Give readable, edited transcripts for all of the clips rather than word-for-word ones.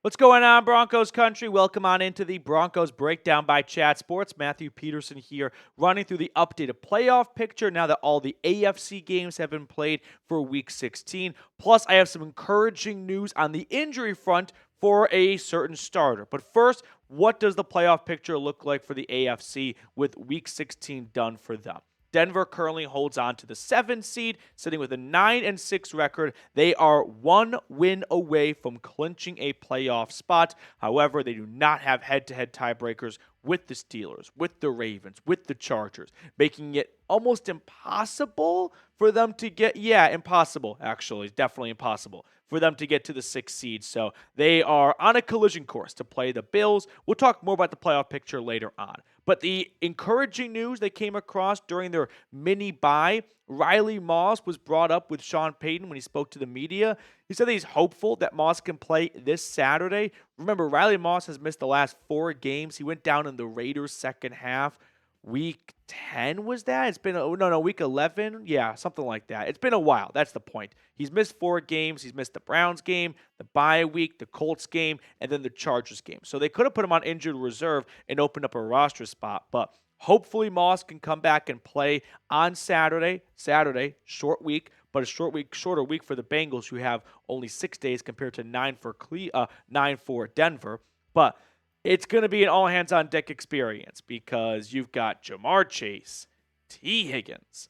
What's going on, Broncos country? Welcome on into the Broncos Breakdown by Chat Sports. Matthew Peterson here, running through the updated playoff picture now that all the AFC games have been played for Week 16. Plus, I have some encouraging news on the injury front for a certain starter. But first, what does the playoff picture look like for the AFC with Week 16 done for them? Denver currently holds on to the 7th seed, sitting with a 9-6 record. They are 1 win away from clinching a playoff spot. However, they do not have head-to-head tiebreakers with the Steelers, with the Ravens, with the Chargers, making it almost impossible for them to get, impossible, actually, definitely impossible for them to get to the 6th seed. So they are on a collision course to play the Bills. We'll talk more about the playoff picture later on. But the encouraging news they came across during their mini bye, Riley Moss was brought up with Sean Payton when he spoke to the media. He said that he's hopeful that Moss can play this Saturday. Remember, Riley Moss has missed the last 4 games. He went down in the Raiders' second half. Week 10 was that? It's been, week 11? Yeah, something like that. It's been a while. That's the point. He's missed 4 games. He's missed the Browns game, the bye week, the Colts game, and then the Chargers game. So they could have put him on injured reserve and opened up a roster spot. But hopefully Moss can come back and play on Saturday. Short week, but a shorter week for the Bengals, who have only 6 days compared to 9 for Denver. But it's going to be an all-hands-on-deck experience because you've got Ja'Marr Chase, T. Higgins,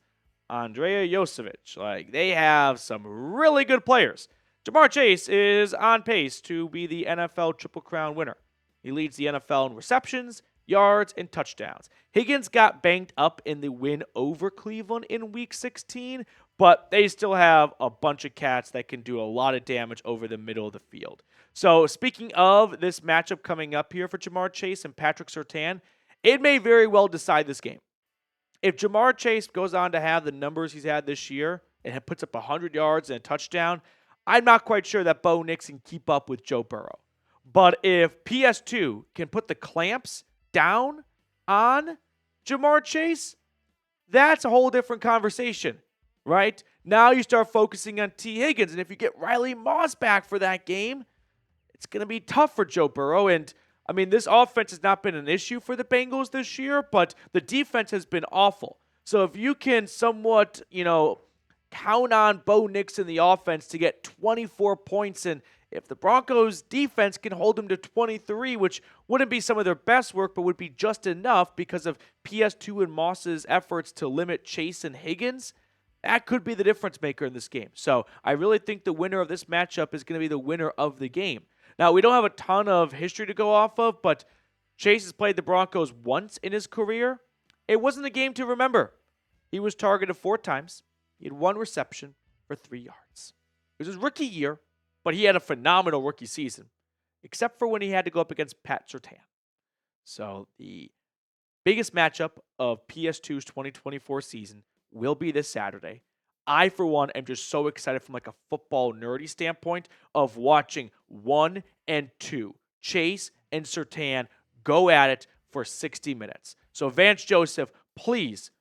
Andrea Josevich. They have some really good players. Ja'Marr Chase is on pace to be the NFL Triple Crown winner. He leads the NFL in receptions, yards, and touchdowns. Higgins got banged up in the win over Cleveland in Week 16, but they still have a bunch of cats that can do a lot of damage over the middle of the field. So speaking of this matchup coming up here for Ja'Marr Chase and Patrick Surtain, it may very well decide this game. If Ja'Marr Chase goes on to have the numbers he's had this year and puts up 100 yards and a touchdown, I'm not quite sure that Bo Nix can keep up with Joe Burrow. But if PS2 can put the clamps down on Ja'Marr Chase, that's a whole different conversation, right? Now you start focusing on T. Higgins, and if you get Riley Moss back for that game, it's going to be tough for Joe Burrow. And, this offense has not been an issue for the Bengals this year, but the defense has been awful. So if you can somewhat, count on Bo Nix in the offense to get 24 points, and if the Broncos defense can hold them to 23, which wouldn't be some of their best work, but would be just enough because of PS2 and Moss's efforts to limit Chase and Higgins, that could be the difference maker in this game. So I really think the winner of this matchup is going to be the winner of the game. Now, we don't have a ton of history to go off of, but Chase has played the Broncos once in his career. It wasn't a game to remember. He was targeted 4 times. He had 1 reception for 3 yards. It was his rookie year, but he had a phenomenal rookie season, except for when he had to go up against Pat Surtain. So the biggest matchup of PS2's 2024 season will be this Saturday. I, for one, am just so excited from a football nerdy standpoint of watching 1 and 2, Chase and Surtain, go at it for 60 minutes. So Vance Joseph, please,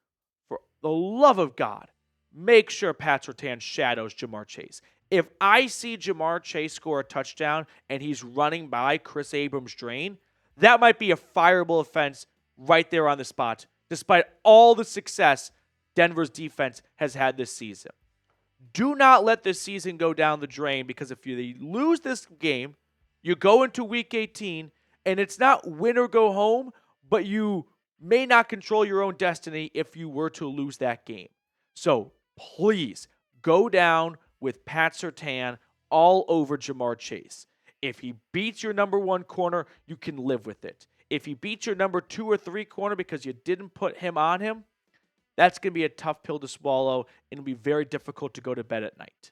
for the love of God, make sure Pat Surtain shadows Ja'Marr Chase. If I see Ja'Marr Chase score a touchdown and he's running by Chris Abrams' drain, that might be a fireable offense right there on the spot, despite all the success Denver's defense has had this season. Do not let this season go down the drain, because if you lose this game, you go into Week 18, and it's not win or go home, but you may not control your own destiny if you were to lose that game. So please go down with Pat Surtain all over Ja'Marr Chase. If he beats your number 1 corner, you can live with it. If he beats your number 2 or 3 corner because you didn't put him on him, that's going to be a tough pill to swallow, and it'll be very difficult to go to bed at night.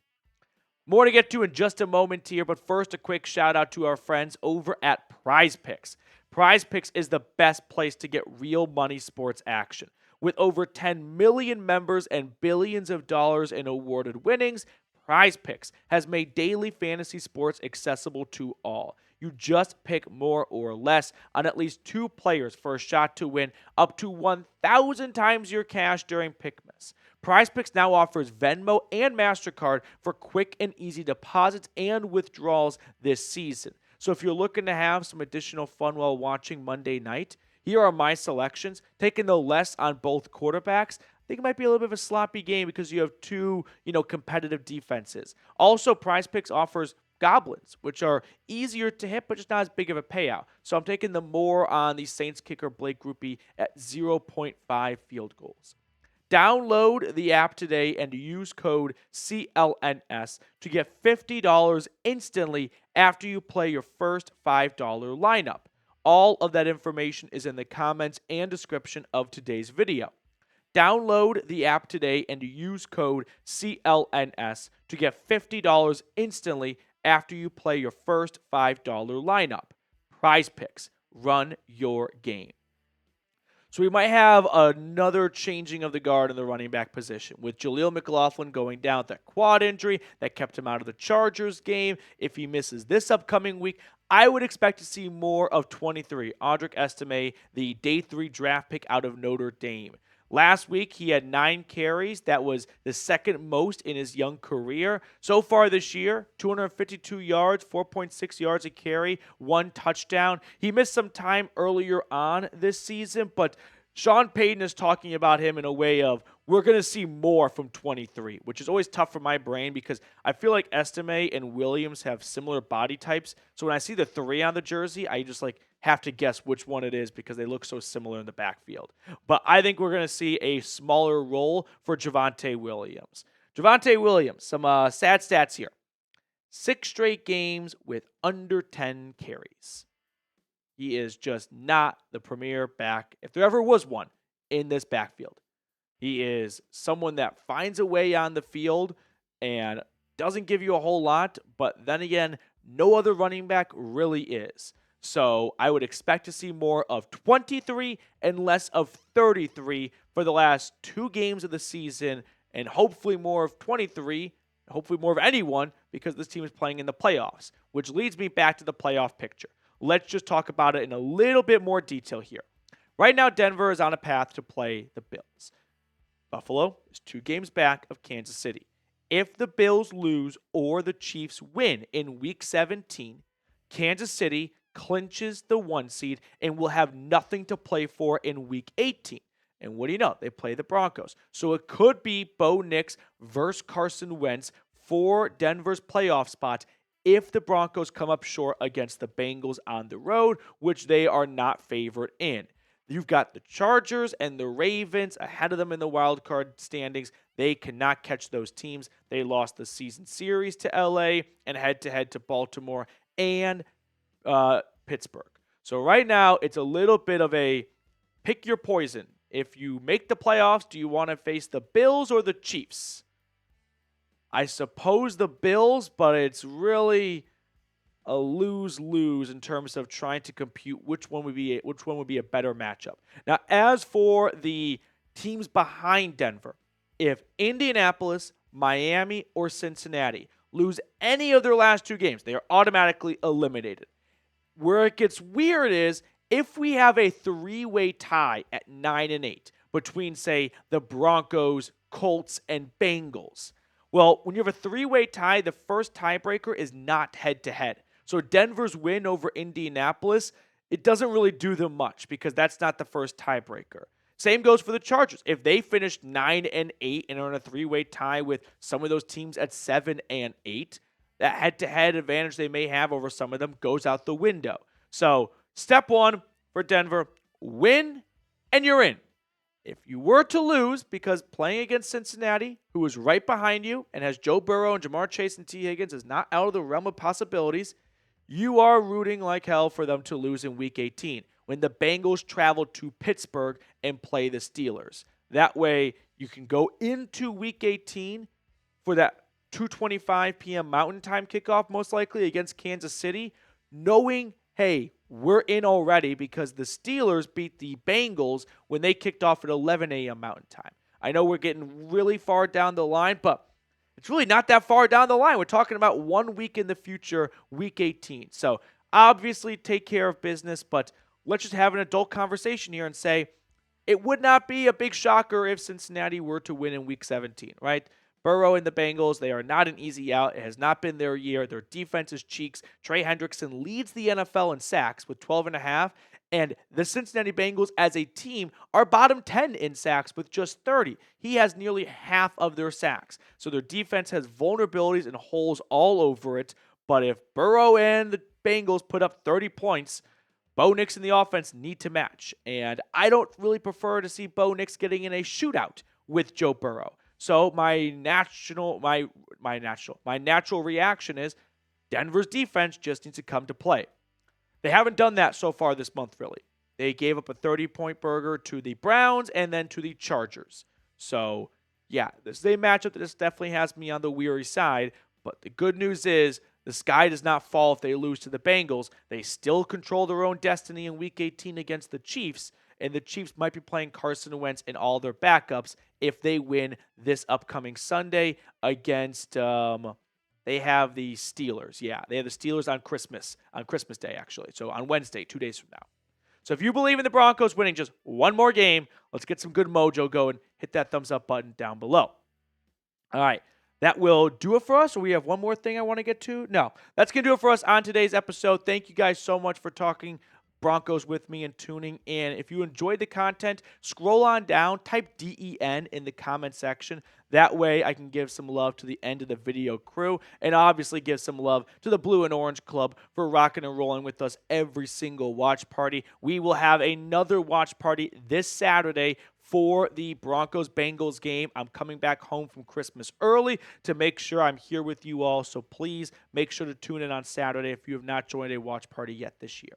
More to get to in just a moment here, but first a quick shout out to our friends over at PrizePicks. PrizePicks is the best place to get real money sports action. With over 10 million members and billions of dollars in awarded winnings, PrizePicks has made daily fantasy sports accessible to all. You just pick more or less on at least 2 players for a shot to win up to 1,000 times your cash during Pickmas. PrizePicks now offers Venmo and MasterCard for quick and easy deposits and withdrawals this season. So if you're looking to have some additional fun while watching Monday night, here are my selections. Taking the less on both quarterbacks, I think it might be a little bit of a sloppy game because you have two, competitive defenses. Also, PrizePicks offers goblins, which are easier to hit, but just not as big of a payout. So I'm taking the more on the Saints kicker Blake Grupe at 0.5 field goals. Download the app today and use code CLNS to get $50 instantly after you play your first $5 lineup. All of that information is in the comments and description of today's video. Download the app today and use code CLNS to get $50 instantly after you play your first $5 lineup. PrizePicks, run your game. So we might have another changing of the guard in the running back position with Jaleel McLaughlin going down with that quad injury that kept him out of the Chargers game. If he misses this upcoming week, I would expect to see more of 23, Audric Estime, the day 3 draft pick out of Notre Dame. Last week, he had 9 carries. That was the second most in his young career. So far this year, 252 yards, 4.6 yards a carry, 1 touchdown. He missed some time earlier on this season, but Sean Payton is talking about him in a way of, we're going to see more from 23, which is always tough for my brain because I feel like Estime and Williams have similar body types. So when I see the 3 on the jersey, I just have to guess which one it is because they look so similar in the backfield. But I think we're going to see a smaller role for Javonte Williams. Javonte Williams, some sad stats here. 6 straight games with under 10 carries. He is just not the premier back, if there ever was one, in this backfield. He is someone that finds a way on the field and doesn't give you a whole lot, but then again, no other running back really is. So I would expect to see more of 23 and less of 33 for the last 2 games of the season, and hopefully more of 23, hopefully more of anyone, because this team is playing in the playoffs, which leads me back to the playoff picture. Let's just talk about it in a little bit more detail here. Right now, Denver is on a path to play the Bills. Buffalo is 2 games back of Kansas City. If the Bills lose or the Chiefs win in Week 17, Kansas City clinches the 1 seed and will have nothing to play for in Week 18. And what do you know? They play the Broncos. So it could be Bo Nix versus Carson Wentz for Denver's playoff spot if the Broncos come up short against the Bengals on the road, which they are not favored in. You've got the Chargers and the Ravens ahead of them in the wild card standings. They cannot catch those teams. They lost the season series to LA and head-to-head to Baltimore and Pittsburgh. So right now, it's a little bit of a pick your poison. If you make the playoffs, do you want to face the Bills or the Chiefs? I suppose the Bills, but it's really a lose-lose in terms of trying to compute which one would be a better matchup. Now, as for the teams behind Denver, if Indianapolis, Miami, or Cincinnati lose any of their last 2 games, they are automatically eliminated. Where it gets weird is if we have a 3-way tie at 9-8 between, say, the Broncos, Colts, and Bengals. Well, when you have a 3-way tie, the first tiebreaker is not head-to-head. So Denver's win over Indianapolis, it doesn't really do them much because that's not the first tiebreaker. Same goes for the Chargers. If they finish 9-8 and are in a 3-way tie with some of those teams at 7-8, that head-to-head advantage they may have over some of them goes out the window. So step 1 for Denver, win and you're in. If you were to lose, because playing against Cincinnati, who is right behind you and has Joe Burrow and Jamar Chase and T. Higgins, is not out of the realm of possibilities, you are rooting like hell for them to lose in Week 18 when the Bengals travel to Pittsburgh and play the Steelers. That way, you can go into Week 18 for that 2:25 p.m. Mountain Time kickoff, most likely against Kansas City, knowing, hey, we're in already because the Steelers beat the Bengals when they kicked off at 11 a.m. Mountain Time. I know we're getting really far down the line, but it's really not that far down the line. We're talking about 1 week in the future, Week 18. So obviously take care of business, but let's just have an adult conversation here and say it would not be a big shocker if Cincinnati were to win in Week 17, right? Burrow and the Bengals, they are not an easy out. It has not been their year. Their defense is cheeks. Trey Hendrickson leads the NFL in sacks with 12.5. And the Cincinnati Bengals as a team are bottom 10 in sacks with just 30. He has nearly half of their sacks. So their defense has vulnerabilities and holes all over it. But if Burrow and the Bengals put up 30 points, Bo Nix and the offense need to match. And I don't really prefer to see Bo Nix getting in a shootout with Joe Burrow. So my natural reaction is Denver's defense just needs to come to play. They haven't done that so far this month, really. They gave up a 30-point burger to the Browns and then to the Chargers. So, yeah, this is a matchup that just definitely has me on the weary side. But the good news is the sky does not fall if they lose to the Bengals. They still control their own destiny in Week 18 against the Chiefs. And the Chiefs might be playing Carson Wentz and all their backups if they win this upcoming Sunday against, they have the Steelers. Yeah, they have the Steelers on Christmas Day, actually. So on Wednesday, 2 days from now. So if you believe in the Broncos winning just one more game, let's get some good mojo going. Hit that thumbs up button down below. All right. That will do it for us, or we have one more thing I want to get to? No. That's going to do it for us on today's episode. Thank you guys so much for talking Broncos with me and tuning in. If you enjoyed the content, scroll on down, type DEN in the comment section. That way I can give some love to the end of the video crew and obviously give some love to the Blue and Orange Club for rocking and rolling with us every single watch party. We will have another watch party this Saturday for the Broncos-Bengals game. I'm coming back home from Christmas early to make sure I'm here with you all. So please make sure to tune in on Saturday if you have not joined a watch party yet this year.